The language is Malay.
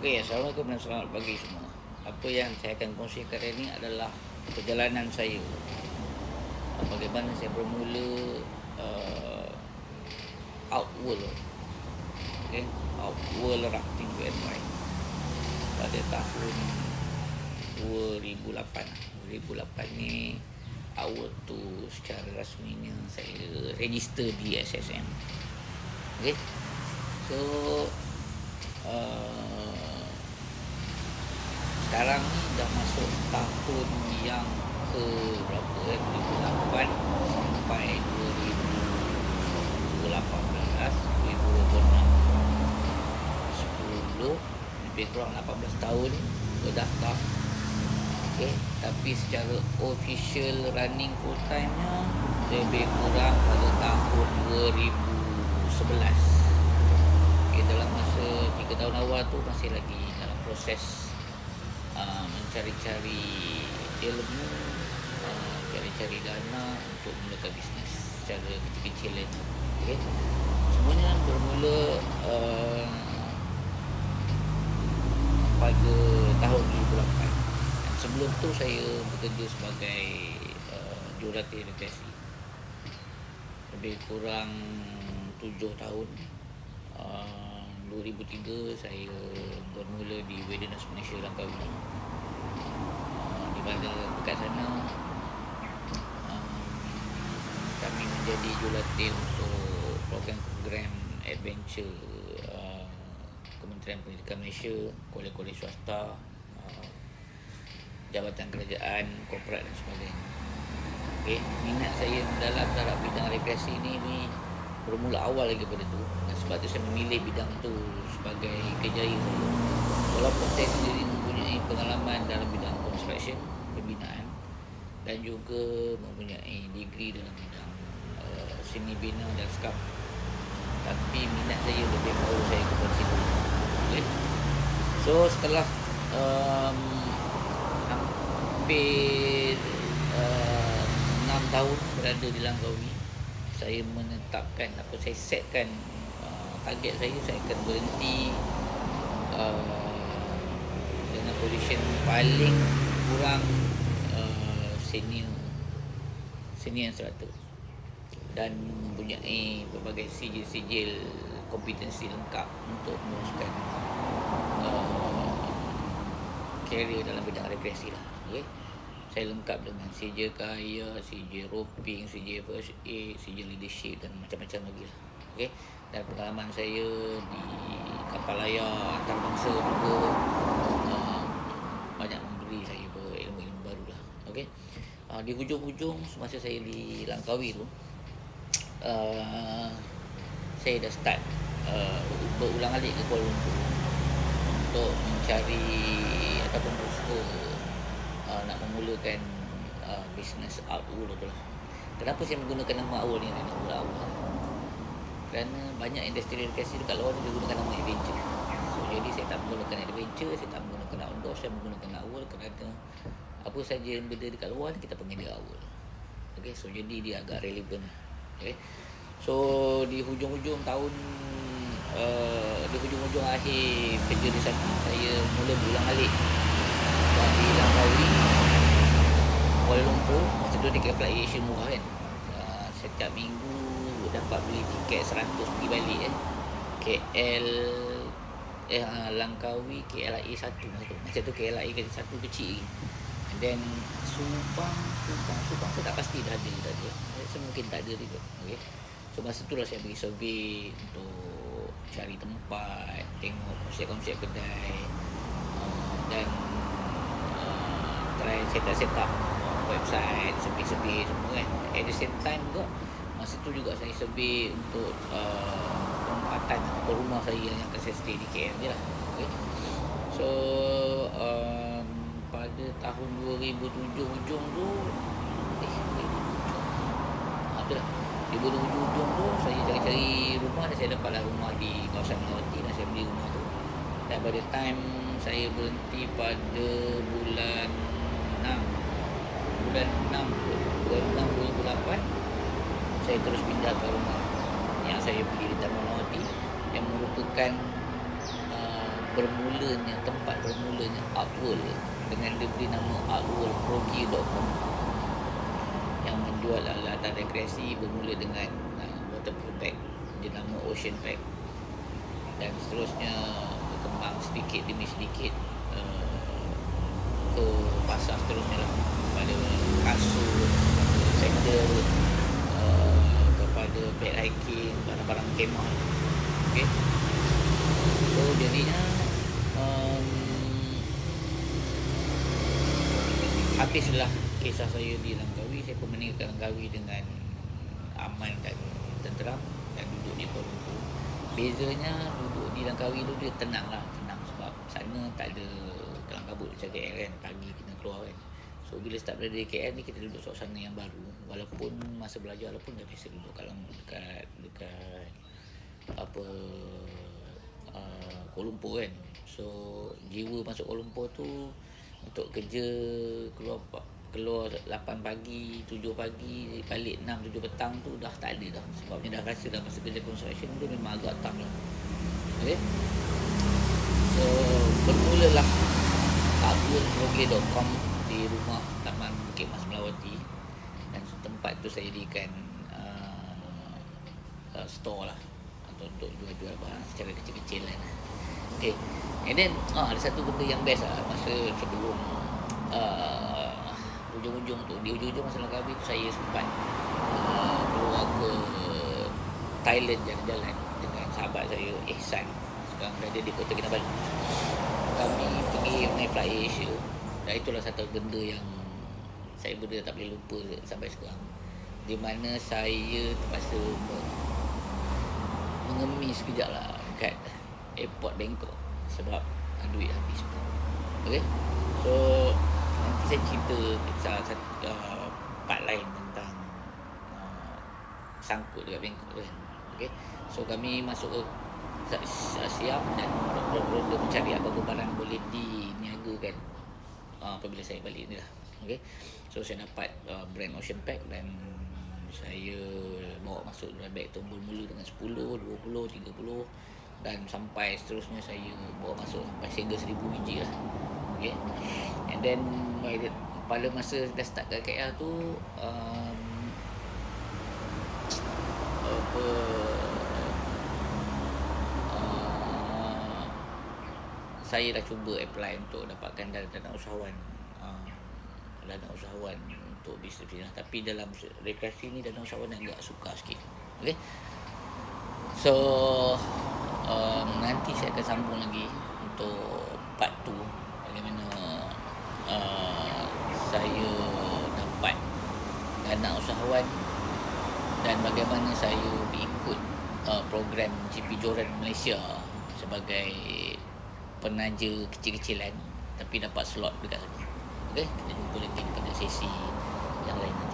Okey, Assalamualaikum dan selamat pagi semua. Apa yang saya akan kongsikan hari ini adalah perjalanan saya. Bagaimana saya bermula uh, outworld, okay? Outworld rafting WNY pada tahun 2008. 2008 ni outworld tu secara rasminya saya register di SSM. Okay? So sekarang ni dah masuk tahun yang ke berapa 2008 sampai 2018, 2026, 10, lebih kurang 18 tahun berdaftar. Okay. Tapi secara official running full time nya lebih kurang pada tahun 2011. Okay, dalam masa 3 tahun awal tu masih lagi dalam proses mencari-cari ilmu, cari-cari dana untuk mulakan bisnes secara kecil-kecilan. Okay. Semuanya bermula pada tahun 2008. Dan sebelum tu saya bekerja sebagai jurulatih rekreasi lebih kurang 7 tahun. 2003 saya bermula di Wilderness Malaysia Langkawi. Di mana dekat sana kami menjadi jurulatih untuk program-program adventure Kementerian Pendidikan Malaysia, kolej-kolej swasta, jabatan kerajaan, korporat dan sebagainya. Okay. Minat saya mendalam dalam bidang rekreasi ni bermula awal lagi pada tu, dan sebab tu saya memilih bidang tu sebagai kerjaya saya. Walaupun saya sendiri mempunyai pengalaman dalam bidang construction, pembinaan, dan juga mempunyai degree dalam bidang seni bina dan skap, tapi minat saya lebih bawa saya kepada situ. Okay. So setelah hampir 6 tahun berada di Langkawi, saya menetapkan atau saya setkan target saya akan berhenti dengan position paling kurang senior instructor, dan mempunyai berbagai sijil-sijil kompetensi lengkap untuk meneruskan career dalam bidang rekreasi lah. Okay. Saya lengkap dengan sijil kaya, sijil roping, sijil first aid, sijil leadership dan macam-macam lagi lah. Okay. Dan pengalaman saya di kapal layar antarabangsa juga banyak memberi saya ilmu-ilmu baru lah. Okay. Di hujung-hujung semasa saya di Langkawi tu, saya dah start berulang-alik ke Kuala Lumpur untuk mencari ataupun berusaha nak memulakan bisnes outworld tu lah. Kenapa saya menggunakan nama outworld ni, nama outworld? Kerana banyak industri rekreasi dekat luar ni dia gunakan nama adventure. So jadi saya tak menggunakan adventure, saya tak menggunakan outdoor, saya menggunakan outworld kerana apa saja yang benda dekat luar ni kita panggil dia outworld. Okay, so jadi dia agak relevan. Okay. So di hujung-hujung tahun di hujung-hujung akhir kerja di sana, saya mula berulang-alik di Langkawi, Kuala Lumpur. Masa tu dekat flight Asia murah kan. Setiap minggu dapat beli tiket 100 pergi balik KL Langkawi KLIA 1 masa tu KLIA 1 kecil. And then Subang tu tak pasti dah ada. Saya mungkin tak ada juga. Okay. So masa tu lah saya pergi survey untuk cari tempat, tengok konsep-konsep kedai, dan try set up website, survey semua kan. At the same time juga masa tu juga saya survey untuk penempatan atau rumah saya yang akan saya stay di KL je lah. Okay. So pada tahun 2007 hujung tu 2007 hujung tu saya cari-cari rumah, dan saya dapatlah rumah di kawasan Melawati, dan saya beli rumah tu. Dan pada time saya berhenti pada bulan 6 2008, saya terus pindah ke rumah yang saya beli di Taman Melawati, yang merupakan tempat bermulanya Artworld dengan diberi nama artworldprogi.com yang menjual alat-alat rekreasi bermula dengan waterproof bag dinama Ocean Pack, dan seterusnya berkembang sedikit demi sedikit ke pasar seterusnya lah, kepada kasut, sandal, kepada bag hiking, barang-barang kemah. Okay. So jadinya habislah kisah saya di Langkawi. Saya pun meninggalkan Langkawi dengan aman dan tenteram dan duduk di Kuala Lumpur. Bezanya duduk di Langkawi tu dia tenang sebab sana tak ada kelang kabut macam KL kan, pagi kena keluar kan. So bila start berada di KL ni, kita duduk suasana yang baru. Walaupun masa belajar pun dah biasa duduk dekat apa Kuala Lumpur kan. So jiwa masuk Kuala Lumpur tu untuk kerja keluar 8 pagi, 7 pagi, balik 6, 7 petang tu dah tak ada dah. Sebabnya dah rasa dah masa kerja construction tu memang agak tough lah. Okay. So bermulalah artworldprogi.com di rumah Taman Bukit Mas Melawati, dan tempat tu saya jadikan store lah, atau untuk jual-jual barang secara kecil-kecil lah. Okay. And then ada satu benda yang best lah masa sebelum ujung-ujung tu, di ujung-ujung masa Langkawi tu saya sempat keluar ke Thailand jalan-jalan dengan sahabat saya Ihsan, sekarang berada di Kota Kinabalu. Kami pergi naik flight Asia, dan itulah satu benda yang saya benda tak boleh lupa sampai sekarang, di mana saya terpaksa mengemis sekejap lah dekat airport Bangkok sebab duit habis. Okay. So nanti saya cerita satu part lain tentang sangkut dekat Bangkok kan. Okay. So kami masuk ke Siam dan ronda mencari apa-apa barang boleh diniagakan apabila saya balik ni lah. Okay. So saya dapat brand Ocean Pack, dan saya bawa masuk dalam beg tu mula dengan 10, 20, 30, dan sampai seterusnya saya bawa masuk sampai sehingga 1000 biji lah. Okay. And then pada masa dah start kat KL tu saya dah cuba apply untuk dapatkan dana usahawan untuk bisnes, tapi dalam rekreasi ni dana usahawan yang agak sukar sikit. Okay. So nanti saya akan sambung lagi untuk part 2, bagaimana saya dapat dana usahawan dan bagaimana saya ikut program GP Joran Malaysia sebagai penaja kecil-kecilan tapi dapat slot dekat sana. Okay, kita jumpa lagi pada sesi yang lain nanti.